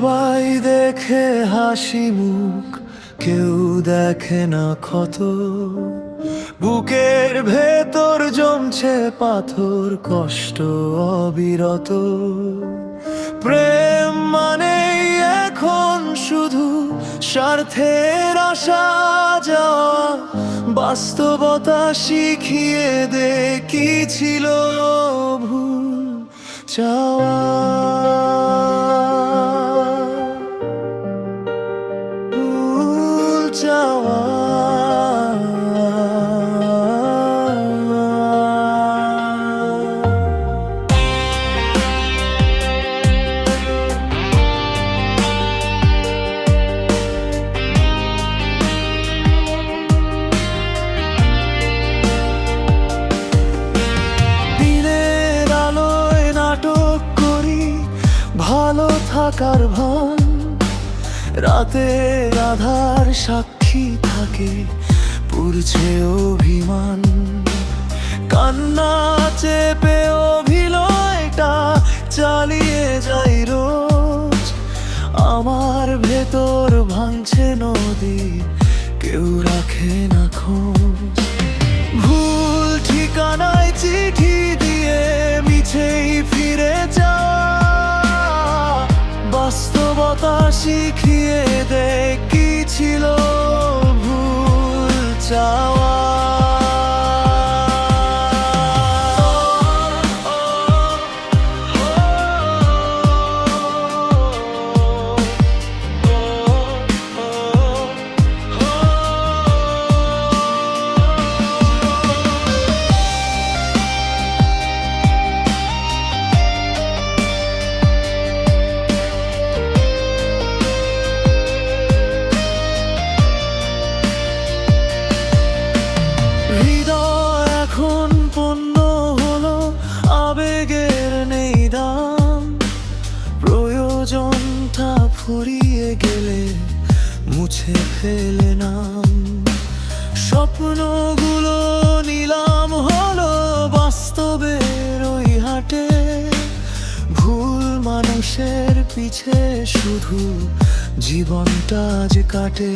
সবাই দেখে হাসি মুখ, কেউ দেখে না ক্ষত। বুকের ভেতর জমছে পাথর, কষ্ট অবিরত। প্রেম মানেই এখন শুধু স্বার্থের আসা যাওয়া। বাস্তবতা শিখিয়ে দে কি ছিল ভুল চাওয়া। ভুল চাওয়া। ভালো থাকার ভান, রাতে আধার সাক্ষী থাকে, পুরছে অভিমান। কান্না চেপে অভিনয়টা চালিয়ে যাই রোজ। আমার ভেতর ভাঙছে নদী, কেউ রাখে না খোঁজ। ভুল ঠিকানায় চিঠি দিয়ে মিছেই ফিরে যাওয়া। বাস্তবতা শিখিয়ে দে কি ছিল ভুল চাওয়া। আবেগের নেই দাম, প্রয়োজনটা ফুরিয়ে গেলে মুছে ফেলে নাম। স্বপ্নগুলো নিলাম হলো বাস্তবের ওই হাটে। ভুল মানুষের পিছে শুধু জীবনটা আজ কাটে।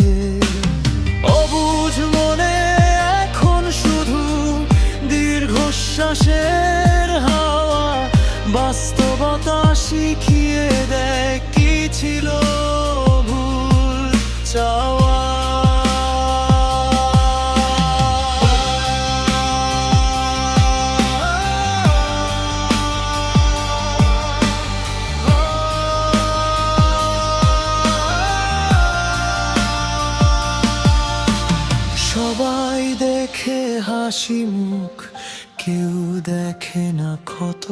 অবুঝ মনে এখন শুধু দীর্ঘশ্বাসের হাওয়া। বাস্তবতা শিখিয়ে দেয় কি ছিল ভুল চাওয়া। সবাই দেখে হাসি মুখ, কেউ দেখে না ক্ষত।